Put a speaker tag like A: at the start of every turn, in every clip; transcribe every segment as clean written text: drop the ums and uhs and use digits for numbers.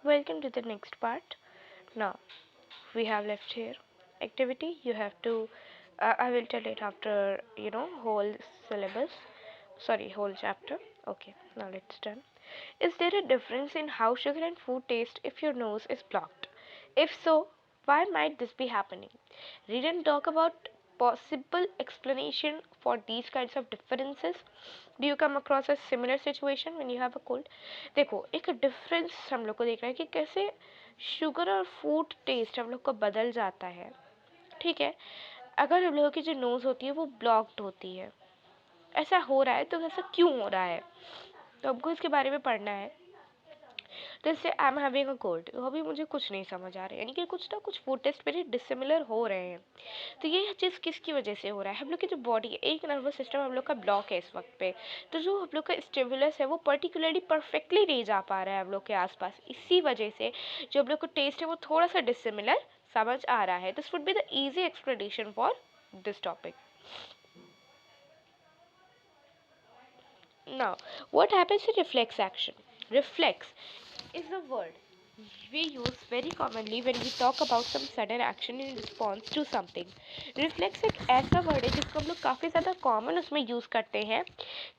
A: Welcome to the next part. Now, we have left here activity. You have to, I will tell it after, whole syllabus. Sorry, whole chapter. Okay, now let's done. Is there a difference in how sugar and food taste if your nose is blocked? If so, why might this be happening? Read and talk about possible explanation for these kinds of differences. Do you come across a similar situation when you have a cold? देखो एक difference हम लोग को देख रहा है कि कैसे शुगर और फूड टेस्ट हम लोग को बदल जाता है. ठीक है, अगर हम लोगों की जो नोज़ होती है वो ब्लॉक्ड होती है, ऐसा हो रहा है तो ऐसा क्यों हो रहा है, तो हमको इसके बारे में पढ़ना है. जैसे I am having a cold, तो अभी मुझे कुछ नहीं समझ आ रहा है, यानी कि कुछ ना कुछ फूड टेस्ट मेरे डिसिमिलर हो रहे हैं. तो ये चीज़ किसकी वजह से हो रहा है? हम लोग की जो बॉडी है, एक नर्वस सिस्टम हम लोग का ब्लॉक है इस वक्त पे. तो जो हम लोग का स्टिमुलस है वो पर्टिकुलरली परफेक्टली नहीं जा पा रहा है हम लोग के आसपास. इसी वजह से जो हम लोग को टेस्ट है वो थोड़ा सा डिसिमिलर समझ आ रहा है. This would be the easy explanation for this topic. Now, what happens in reflex action? Reflex is a word we use very commonly when we talk about some sudden action in response to something. Reflex एक ऐसा word है जिसको हम लोग काफ़ी ज़्यादा common उसमें use करते हैं.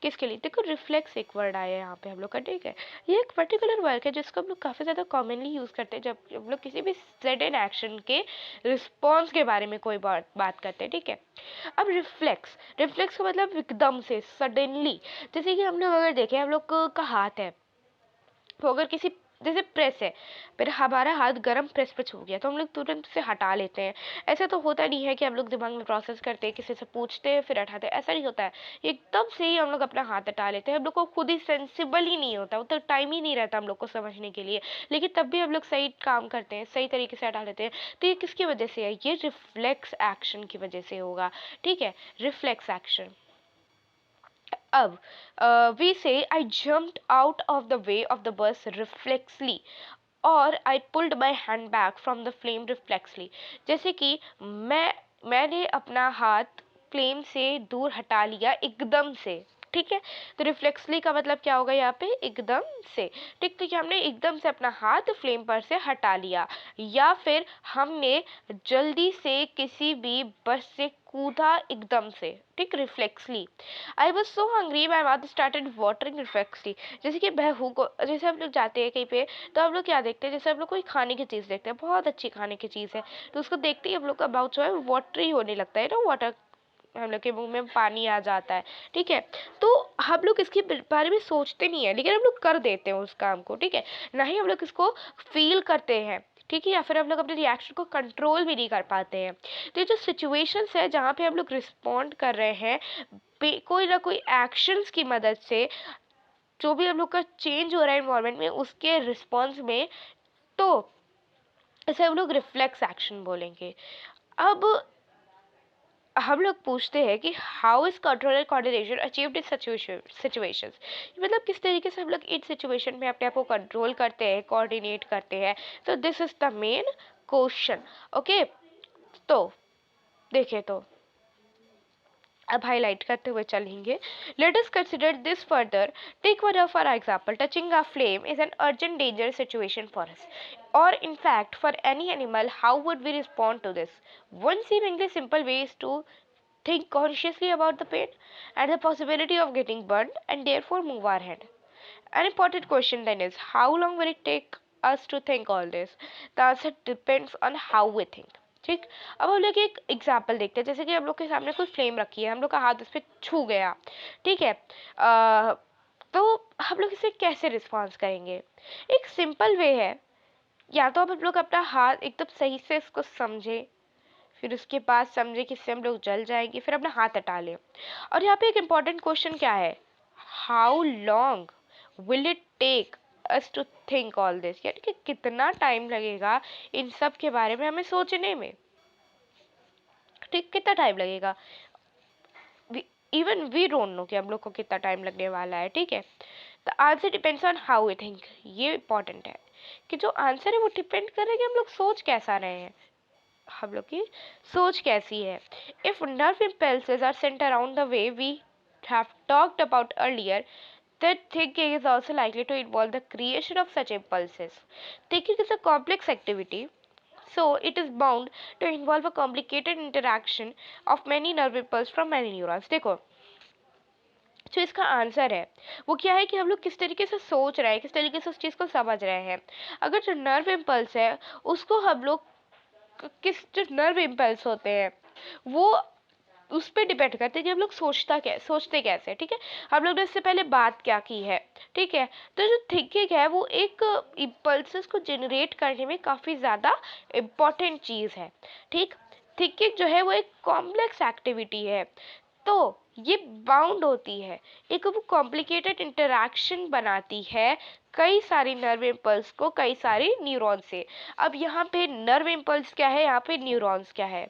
A: किसके लिए? देखो रिफ्लेक्स एक वर्ड आया है यहाँ पे हम लोग का. ठीक है, ये एक पर्टिकुलर वर्ड है जिसको हम लोग काफ़ी ज़्यादा कॉमनली यूज़ करते हैं जब हम लोग किसी भी सडन एक्शन के रिस्पॉन्स के बारे में कोई बात करते हैं. ठीक है, अब रिफ्लेक्स रिफ्लेक्स का मतलब एकदम से सडनली. जैसे कि हम लोग अगर देखें, हम लोग का हाथ है, तो अगर किसी जैसे प्रेस है, फिर हमारा हाथ गरम प्रेस पे छू गया तो हम लोग तुरंत से हटा लेते हैं. ऐसा तो होता नहीं है कि हम लोग दिमाग में प्रोसेस करते हैं, किसी से पूछते हैं फिर हटाते हैं, ऐसा नहीं होता है. एकदम से ही हम लोग अपना हाथ हटा लेते हैं. हम लोग को खुद ही सेंसिबल ही नहीं होता, उतना टाइम ही नहीं रहता हम लोग को समझने के लिए, लेकिन तब भी हम लोग सही काम करते हैं, सही तरीके से हटा लेते हैं. तो ये किसकी वजह से है? ये रिफ्लेक्स एक्शन की वजह से होगा. ठीक है, रिफ्लेक्स एक्शन. अब we say I jumped out of the way of the bus reflexly, और I pulled my hand back from the flame reflexly. जैसे कि मैंने अपना हाथ फ्लेम से दूर हटा लिया एकदम से. ठीक है, तो रिफ्लेक्सली का मतलब क्या होगा यहाँ पे? एकदम से. ठीक, तो हमने एकदम से अपना हाथ फ्लेम पर से हटा लिया, या फिर हमने जल्दी से किसी भी बस से कूदा एकदम से. ठीक, reflexly. I was so hungry my mouth started watering reflexly. जैसे कि बहू को, जैसे हम लोग जाते हैं कहीं पे तो हम लोग क्या देखते हैं, जैसे हम लोग कोई खाने की चीज़ देखते हैं, बहुत अच्छी खाने की चीज़ है, तो उसको देखते ही हम लोग का माउथ जो है वाटरी होने लगता है ना, वाटर, हम लोग के मुंह में पानी आ जाता है. ठीक है, तो हम लोग इसके बारे में सोचते नहीं है, लेकिन हम लोग कर देते हैं उस काम को. ठीक है, ना ही हम लोग इसको फील करते हैं. ठीक है, या फिर हम लोग अपने रिएक्शन को कंट्रोल भी नहीं कर पाते हैं. तो ये जो सिचुएशंस है जहाँ पे हम लोग रिस्पॉन्ड कर रहे हैं कोई ना कोई एक्शंस की मदद से, जो भी हम लोग का चेंज हो रहा है इन्वायरमेंट में उसके रिस्पॉन्स में, तो इसे हम लोग रिफ्लेक्स एक्शन बोलेंगे. अब हम लोग पूछते हैं कि how is control and coordination achieved in situations. मतलब किस तरीके से हम लोग इन सिचुएशन में अपने आप को कंट्रोल करते हैं, कोऑर्डिनेट करते हैं. तो this is the main question. Okay, तो देखें, तो अब हाईलाइट करते हुए चलेंगे. Let us consider this further. Take one of our example. Touching a flame is an urgent danger situation for us, or in fact for any animal. How would we respond to this? One seemingly simple way is to think consciously about the pain and the possibility of getting burned and therefore move our hand. An important question then is, how long will it take us to think all this? The answer depends on how we think. ठीक, अब हम लोग एक example देखते हैं. जैसे कि हम लोग के सामने कोई फ्लेम रखी है, हम लोग का हाथ उस पर छू गया. ठीक है, तो हम लोग इसे कैसे रिस्पॉन्स करेंगे? एक सिंपल वे है, या तो हम लोग अपना हाथ एकदम सही से इसको समझे, फिर उसके बाद समझे कि इससे हम लोग जल जाएंगे, फिर अपना हाथ हटा लें. और यहाँ पे एक इम्पॉर्टेंट क्वेश्चन क्या है? How long will it take us to think all this, यानी कि कितना टाइम लगेगा इन सब के बारे में हमें सोचने में. ठीक, कितना टाइम लगेगा? इवन वी डोंट नो कि हम लोग को कितना टाइम लगने वाला है. ठीक है, the answer depends on how we think. ये इंपॉर्टेंट है कि जो आंसर है वो डिपेंड कर रहा है कि हम लोग सोच कैसा रहे हैं, हम लोग की सोच कैसी है. If nerve impulses are sent around the way we have talked about earlier, That thinking is also likely to involve the creation of such impulses. Thinking is a complex activity, so it is bound to involve a complicated interaction of many nerve impulses from many neurons. देखो, जो इसका answer है वो क्या है कि हम लोग किस तरीके से सोच रहे हैं, किस तरीके से उस चीज़ को समझ रहे हैं। अगर जो नर्व इम्पल्स है उसको हम लोग किस जो नर्व इम्पल्स होते हैं वो उस पर डिपेंड करते हैं कि हम लोग सोचते कैसे, ठीक है। हम लोग ने इससे पहले बात क्या की है, ठीक है। तो जो थिंकिंग है वो एक इम्पल्सेस को जनरेट करने में काफ़ी ज़्यादा इम्पॉर्टेंट चीज़ है, ठीक। थिंकिंग जो है वो एक कॉम्प्लेक्स एक्टिविटी है, तो ये बाउंड होती है, एक वो कॉम्प्लिकेटेड इंटरैक्शन बनाती है कई सारी नर्व इम्पल्स को कई सारे न्यूरॉन से। अब यहाँ पे नर्व इम्पल्स क्या है, यहाँ पे न्यूरॉन्स क्या है,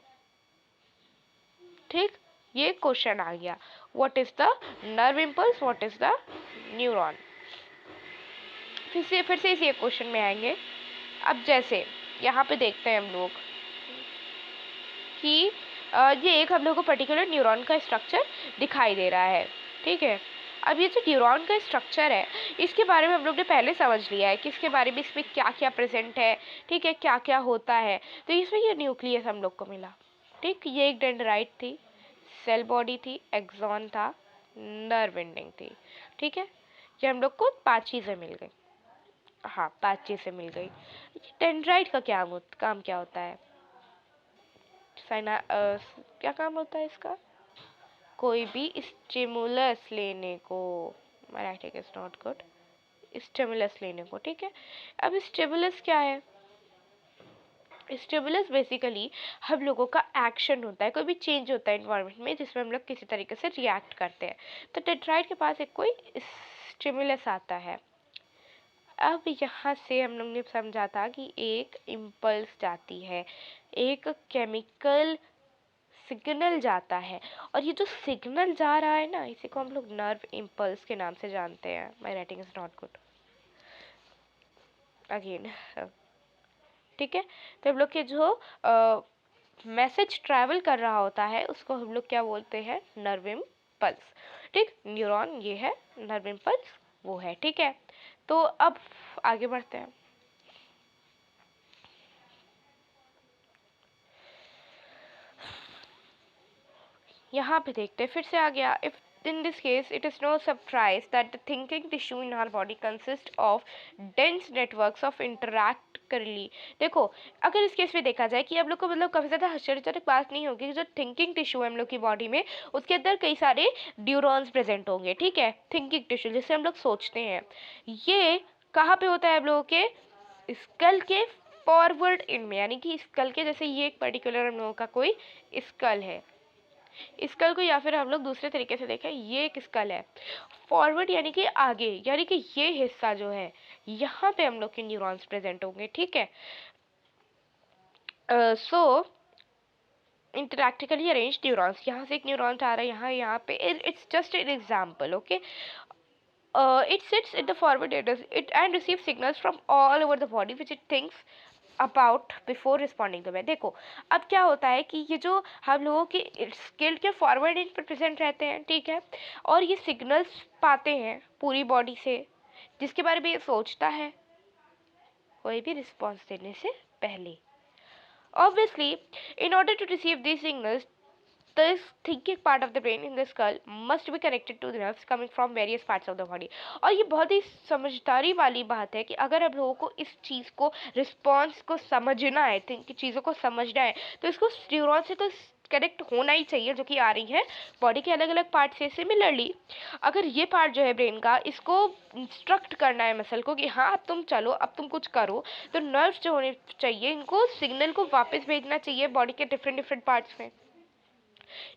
A: ठीक। ये क्वेश्चन आ गया, what is the nerve impulse, what is the neuron. फिर से इसी क्वेश्चन में आएंगे। अब जैसे यहाँ पे देखते हैं हम लोग कि ये एक हम लोग को पर्टिकुलर न्यूरॉन का स्ट्रक्चर दिखाई दे रहा है, ठीक है। अब ये जो न्यूरॉन का स्ट्रक्चर है इसके बारे में हम लोग ने पहले समझ लिया है कि इसके बारे में इसमें क्या क्या प्रेजेंट है, ठीक है, क्या क्या होता है। तो इसमें ये न्यूक्लियस हम लोग को मिला, ठीक। ये एक डेंड्राइट थी, सेल बॉडी थी, एक्सॉन था, नर्व एंडिंग थी, ठीक है। ये हम लोग को 5 चीज़ें मिल गई, हाँ 5 चीज़ें मिल गई। डेंड्राइट का काम क्या होता है, क्या काम होता है इसका, कोई भी स्टिमुलस लेने को, my writing is not good, stimulus लेने को, ठीक है। अब स्टिमुलस क्या है, स्टिमुलस बेसिकली हम लोगों का एक्शन होता है, कोई भी चेंज होता है इन्वायरमेंट में जिसमें हम लोग किसी तरीके से रिएक्ट करते हैं। तो टेट्राइड के पास एक कोई स्टिमुलस आता है। अब यहाँ से हम लोग ने समझा था कि एक इम्पल्स जाती है, एक केमिकल सिग्नल जाता है, और ये जो सिग्नल जा रहा है ना इसी को हम लोग नर्व इम्पल्स के नाम से जानते हैं। My writing is not good again, ठीक है। तो हम लोग के जो मैसेज ट्रैवल कर रहा होता है उसको हम लोग क्या बोलते हैं, नर्व इम्पल्स, ठीक। न्यूरॉन ये है, नर्व इम्पल्स वो है, ठीक है। तो अब आगे बढ़ते हैं। यहाँ पे देखते हैं, फिर से आ गया। If in this case it is no surprise that the thinking tissue in our body consists of dense networks of interactly। देखो, अगर इस केस में देखा जाए कि हम लोग को मतलब काफ़ी ज़्यादा आश्चर्यजनक बात नहीं होगी, जो थिंकिंग टिश्यू है हम लोग की बॉडी में उसके अंदर कई सारे न्यूरॉन्स प्रेजेंट होंगे, ठीक है। थिंकिंग टिश्यू जिससे हम लोग सोचते हैं, ये कहाँ पे होता है हम लोगों के स्कल के फॉरवर्ड एंड में, यानी कि स्कल के जैसे ये एक पर्टिकुलर हम लोगों का कोई स्कल है, स्कल को या फिर हम लोग दूसरे तरीके से देखें, ये एक स्कल है, फॉरवर्ड यानी कि आगे, यानी कि ये हिस्सा जो है यहाँ पे हम लोग के न्यूरॉन्स प्रेजेंट होंगे, ठीक है। सो इंटरैक्टिकली अरेंज न्यूरॉन्स, यहाँ से एक न्यूरॉन आ रहा है यहाँ पे, it's just an example, okay. It sits in the forward it and receives signals from all over the body which it thinks about before responding to मैं। देखो, अब क्या होता है कि ये जो हम लोगों के स्किल के फॉरवर्ड एंड पर प्रेजेंट रहते हैं, ठीक है, और ये सिग्नल्स पाते हैं पूरी बॉडी से जिसके बारे में ये सोचता है कोई भी रिस्पॉन्स देने से पहले। Obviously in order to receive these signals, this thinking part of the brain in the skull must be connected to the nerves coming from various parts of the body। और ये बहुत ही समझदारी वाली बात है कि अगर हम लोगों को इस चीज़ को रिस्पॉन्स को समझना है, थिंक चीज़ों को समझना है, तो इसको न्यूरॉन से तो कनेक्ट होना ही चाहिए जो कि आ रही है बॉडी के अलग अलग पार्ट से। सिमिलरली अगर ये पार्ट जो है ब्रेन का, इसको इंस्ट्रक्ट करना है मसल को कि हाँ अब तुम चलो, अब तुम कुछ करो, तो नर्व्स जो होने चाहिए इनको सिग्नल को वापस भेजना चाहिए बॉडी के डिफरेंट डिफरेंट पार्ट्स में।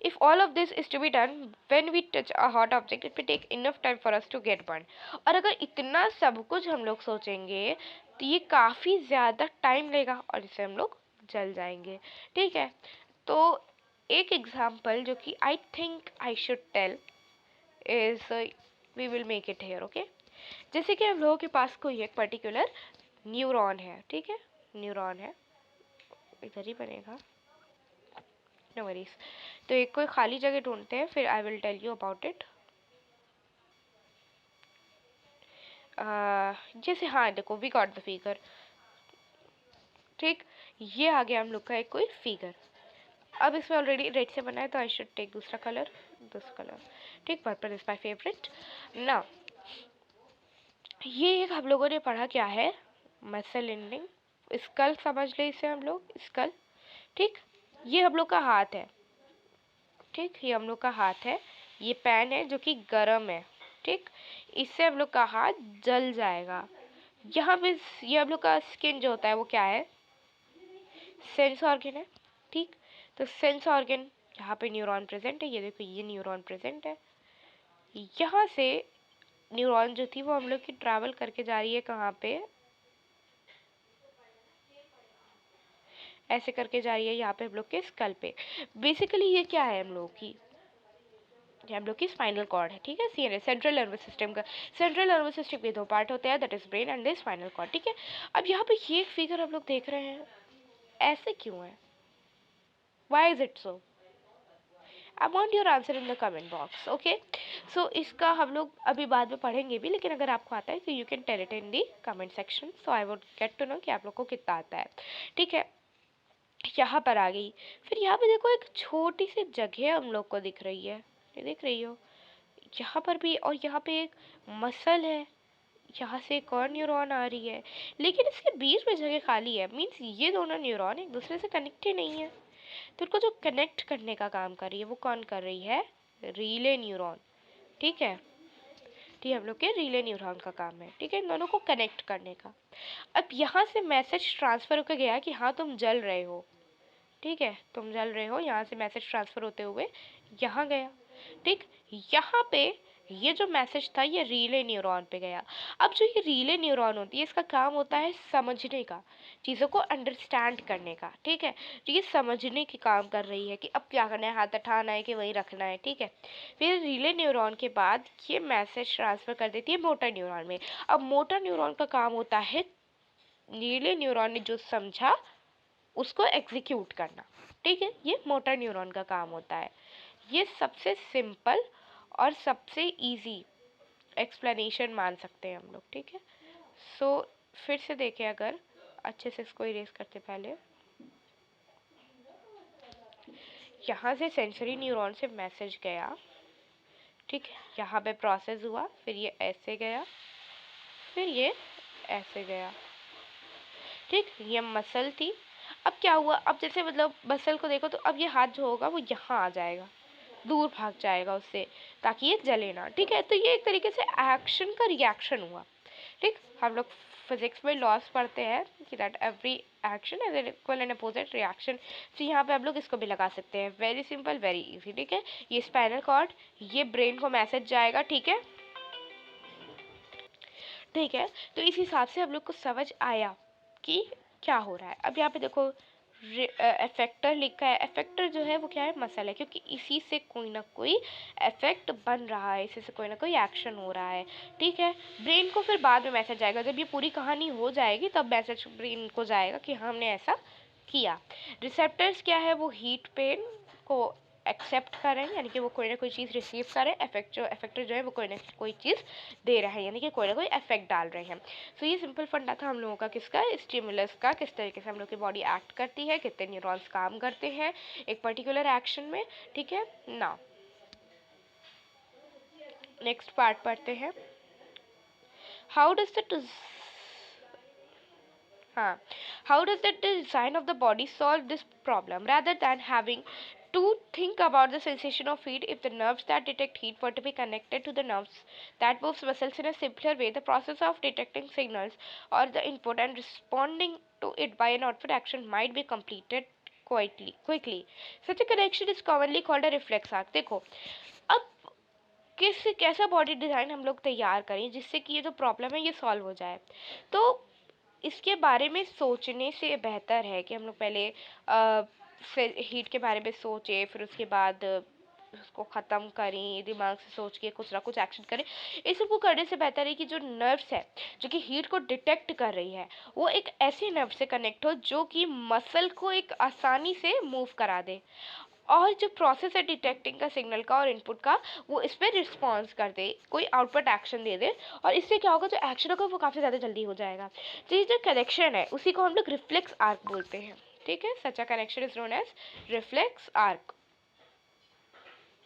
A: If all of this is to be done when we touch a hot object, it will take enough time for us to get burned। और अगर इतना सब कुछ हम लोग सोचेंगे तो ये काफ़ी ज़्यादा टाइम लेगा और इससे हम लोग जल जाएंगे, ठीक है। तो एक एग्जाम्पल जो कि I think I should tell is, we will make it here, okay. जैसे कि हम लोगों के पास कोई एक पर्टिकुलर न्यूरॉन है, ठीक है, न्यूरॉन है, इधर ही बनेगा, नो वरीज। तो एक कोई खाली जगह ढूंढते हैं, फिर I will tell you about it. जैसे हाँ देखो वी गॉट द फिगर, ठीक, ये आ गया हम लोग का एक कोई फिगर। अब इसमें ऑलरेडी रेड से बना है तो आई शुड टेक दूसरा कलर, ठीक, पर्पल इज माई फेवरेट। ना ये एक हम लोगों ने पढ़ा क्या है, मसल एंडिंग, स्कल समझ ले इसे हम लोग, स्कल, ठीक, ये हम लोग का हाथ है, ठीक, ये हम लोग का हाथ है, ये पैन है जो कि गरम है, ठीक, इससे हम लोग का हाथ जल जाएगा। यहाँ पे ये हम लोग का स्किन जो होता है वो क्या है, सेंस ऑर्गन है, ठीक, तो सेंस ऑर्गन यहाँ पे न्यूरॉन प्रेजेंट है, ये देखो ये न्यूरॉन प्रेजेंट है, यहाँ से न्यूरॉन जो थी वो हम लोग की ट्रैवल करके जा रही है कहाँ पे, ऐसे करके जा रही है यहाँ पे हम लोग के स्कल पे। बेसिकली ये क्या है हम लोग की, ये हम लोग की स्पाइनल कॉर्ड है, ठीक है, सीएनएस, सेंट्रल नर्वस सिस्टम का। सेंट्रल नर्वस सिस्टम के दो पार्ट होते हैं, that is brain and the spinal cord, ठीक है। अब यहाँ पे ये फिगर हम लोग देख रहे हैं, ऐसे क्यों है, why is it so, I want your answer in the comment box, okay. So इसका हम लोग अभी बाद में पढ़ेंगे भी, लेकिन अगर आपको आता है तो you can tell it in the comment section, so I would get to know कि आप लोग को कितना आता है, ठीक है। यहाँ पर आ गई, फिर यहाँ पे देखो एक छोटी सी जगह हम लोग को दिख रही है, ये देख रही हो, यहाँ पर भी, और यहाँ पे एक मसल है, यहाँ से एक और न्यूरॉन आ रही है, लेकिन इसके बीच में जगह खाली है, मीन्स ये दोनों न्यूरॉन एक दूसरे से कनेक्ट ही नहीं है। तो इनको जो कनेक्ट करने का काम कर रही है वो कौन कर रही है, रिले न्यूरॉन, ठीक है, ठीक, हम लोग के रिले न्यूरॉन का काम है, ठीक है, इन दोनों को कनेक्ट करने का। अब यहाँ से मैसेज ट्रांसफर होकर गया कि हाँ तुम जल रहे हो, ठीक है, तुम जल रहे हो, यहाँ से मैसेज ट्रांसफर होते हुए यहाँ गया, ठीक, यहाँ पे ये जो मैसेज था ये रीले न्यूरॉन पे गया। अब जो ये रीले न्यूरॉन होती है इसका काम होता है समझने का, चीज़ों को अंडरस्टैंड करने का, ठीक है, तो ये समझने की काम कर रही है कि अब क्या करना है, हाथ उठाना है कि वहीं रखना है, ठीक है। फिर रीले न्यूरॉन के बाद ये मैसेज ट्रांसफर कर देती है मोटर न्यूरॉन में। अब मोटर न्यूरॉन का काम होता है रीले न्यूरॉन ने जो समझा उसको एग्जीक्यूट करना, ठीक है, ये मोटर न्यूरॉन का काम होता है। ये सबसे सिंपल और सबसे इजी एक्सप्लेनेशन मान सकते हैं हम लोग, ठीक है। सो फिर से देखें, अगर अच्छे से इसको इरेज करते पहले, यहाँ से सेंसरी न्यूरॉन से मैसेज गया, ठीक है, यहाँ पे प्रोसेस हुआ, फिर ये ऐसे गया, फिर ये ऐसे गया, ठीक, ये मसल थी। अब क्या हुआ, अब जैसे मतलब मसल को देखो तो अब ये हाथ जो होगा वो यहाँ आ जाएगा, दूर भाग जाएगा उससे, ताकि ये जले ना, ठीक है। तो ये एक तरीके से एक्शन का रिएक्शन हुआ, ठीक, हम लोग फिजिक्स में लॉस पढ़ते हैं कि that every action as an equal and opposite reaction. तो यहाँ पे आप लोग इसको भी लगा सकते हैं, वेरी सिंपल वेरी इजी, ठीक है। ये स्पाइनल कॉर्ड, ये ब्रेन को मैसेज जाएगा, ठीक है, ठीक है। तो इस हिसाब से हम लोग को समझ आया कि क्या हो रहा है। अब यहाँ पे देखो इफेक्टर लिखा है, इफेक्टर जो है वो क्या है, मसल है, क्योंकि इसी से कोई ना कोई इफेक्ट बन रहा है, इसी से कोई ना कोई एक्शन हो रहा है, ठीक है। ब्रेन को फिर बाद में मैसेज आएगा, जब ये पूरी कहानी हो जाएगी तब मैसेज ब्रेन को जाएगा कि हाँ हमने ऐसा किया। रिसेप्टर्स क्या है, वो हीट पेन को एक्सेप्ट करें, यानी कि वो कोई ना कोई चीज़ रिसीव करें, इफेक्टर जो है वो कोई ना कोई चीज़ दे रहे हैं, यानी कि कोई ना कोई इफेक्ट डाल रहे हैं। सो ये सिंपल फंडा था हम लोगों का, किसका, स्टिमुलस का, किस तरीके से हम लोग की बॉडी एक्ट करती है, कितने न्यूरॉन्स काम करते हैं एक पर्टिकुलर एक्शन में, ठीक है ना। नेक्स्ट पार्ट पढ़ते हैं, हाउ डज द हाँ, how does the design of the body solve this problem rather than having to think about the sensation of heat? If the nerves that detect heat were to be connected to the nerves that moves muscles in a simpler way, the process of detecting signals or the input and responding to it by an output action might be completed quickly. Such a connection is commonly called a reflex arc. देखो, अब कैसा body design हम लोग तैयार करें जिससे कि ये जो प्रॉब्लम है ये सॉल्व हो जाए। तो इसके बारे में सोचने से बेहतर है कि हम लोग पहले हीट के बारे में सोचें, फिर उसके बाद उसको ख़त्म करें, दिमाग से सोच के कुछ ना कुछ एक्शन करें। इस सबको करने से बेहतर है कि जो नर्व्स है जो कि हीट को डिटेक्ट कर रही है वो एक ऐसे नर्व से कनेक्ट हो जो कि मसल को एक आसानी से मूव करा दे, और जो प्रोसेस है डिटेक्टिंग का सिग्नल का और इनपुट का, वो इस पर रिस्पॉन्स कर दे, कोई आउटपुट एक्शन दे दे, और इससे क्या होगा, जो एक्शन होगा वो काफ़ी ज़्यादा जल्दी हो जाएगा। तो ये जो कनेक्शन है उसी को हम लोग रिफ्लेक्स आर्क बोलते हैं। ठीक है, such a connection is known as reflex arc.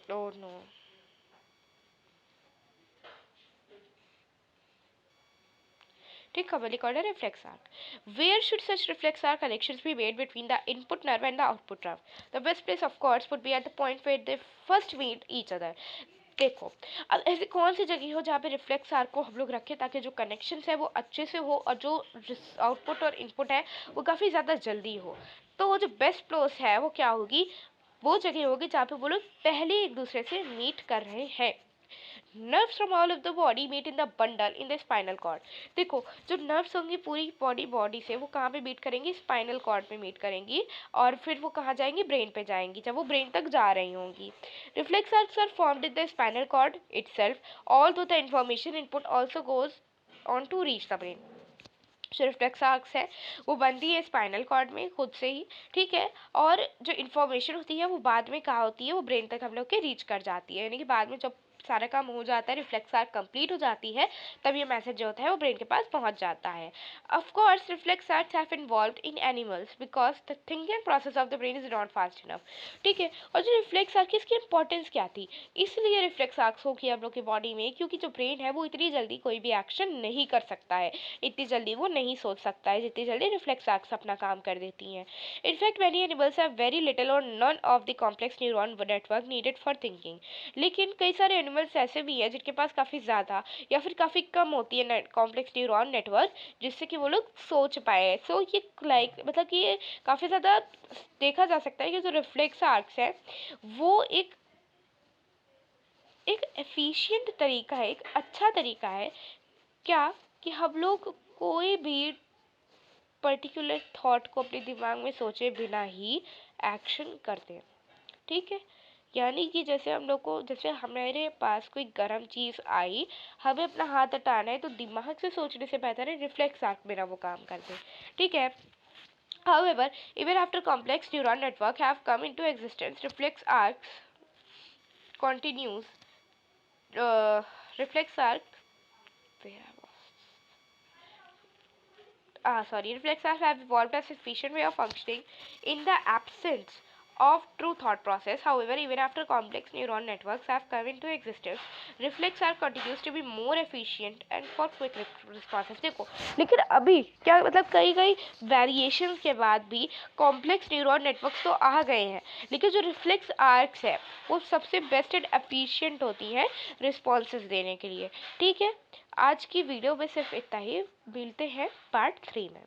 A: Oh no. ठीक, commonly called a reflex arc. Where should such reflex arc connections be made between the input nerve and the output nerve? The best place, of course, would be at the point where they first meet each other. देखो, अब ऐसी कौन सी जगह हो जहाँ पे reflex arc को हम लोग रखें ताकि जो कनेक्शंस है वो अच्छे से हो और जो आउटपुट और इनपुट है वो काफ़ी ज़्यादा जल्दी हो। तो वो जो बेस्ट प्लेस है वो क्या होगी, वो जगह होगी जहाँ पे वो लोग पहले एक दूसरे से मीट कर रहे हैं। Nerves from all of the body meet in the bundle in the spinal cord. देखो, जो नर्व्स होंगी पूरी बॉडी से, वो कहाँ पे मीट करेंगी, स्पाइनल कॉर्ड पे मीट करेंगी, और फिर वो कहाँ जाएंगी, ब्रेन पे जाएंगी, जब वो ब्रेन तक जा रही होंगी। Reflex arcs are formed in the spinal cord itself, although the information input also goes on to reach the brain. जो रिफ्लेक्स आर्क्स है वो बनती है स्पाइनल कॉर्ड में खुद से ही, ठीक है, और जो इन्फॉर्मेशन होती है वो बाद में कहाँ होती है, वो ब्रेन तक हम लोग के रीच कर जाती है, यानी कि बाद में जब सारा काम हो जाता है, रिफ्लेक्स आर्क कंप्लीट हो जाती है, तब ये मैसेज जो होता है वो ब्रेन के पास पहुंच जाता है। Of course reflex arcs have involved in animals because the thinking process of the brain is not fast enough. ठीक है, और जो रिफ्लेक्स आर्क इसकी इंपॉर्टेंस क्या थी, इसलिए रिफ्लेक्स आर्क्स होगी हम लोग की बॉडी में, क्योंकि जो ब्रेन है वो इतनी जल्दी कोई भी एक्शन नहीं कर सकता है, इतनी जल्दी वो नहीं सोच सकता है जितनी जल्दी रिफ्लेक्स आर्क्स अपना काम कर देती हैं। In fact many animals have very little और none of the complex neuron network needed for thinking. लेकिन कई सारे एनिमल्स ऐसे भी हैं जिनके पास काफ़ी ज़्यादा या फिर काफ़ी कम होती है कॉम्प्लेक्स न्यूरॉन नेटवर्क, जिससे कि वो लोग सोच पाए। सो ये मतलब कि ये काफ़ी ज़्यादा देखा जा सकता है कि जो रिफ्लेक्स आर्क्स है वो एक एफिशिएंट तरीका है, एक अच्छा तरीका है क्या, कि हम लोग कोई भी पर्टिकुलर थॉट को अपने दिमाग में सोचे बिना ही एक्शन करते हैं। ठीक है, यानी कि जैसे हम लोग को, जैसे हमारे पास कोई गर्म चीज़ आई, हमें अपना हाथ हटाना है, तो दिमाग से सोचने से बेहतर है रिफ्लेक्स आर्क मेरा वो काम कर दे। ठीक है, however even after complex neuron network have come into existence, reflex arcs continues reflex arc reflex arcs have evolved as efficient way of functioning in the absence of true thought process. However, even after complex neuron networks have come into existence, reflex arc continues to be more efficient and for quick responses. देखो, लेकिन अभी क्या मतलब कई variations के बाद भी complex neuron networks तो आ गए हैं, लेकिन जो रिफ्लेक्स आर्क्स है वो सबसे बेस्ट एंड एफिशिएंट होती है रिस्पॉन्सेज देने के लिए। ठीक है, आज की वीडियो में सिर्फ इतना ही, मिलते हैं पार्ट 3 में।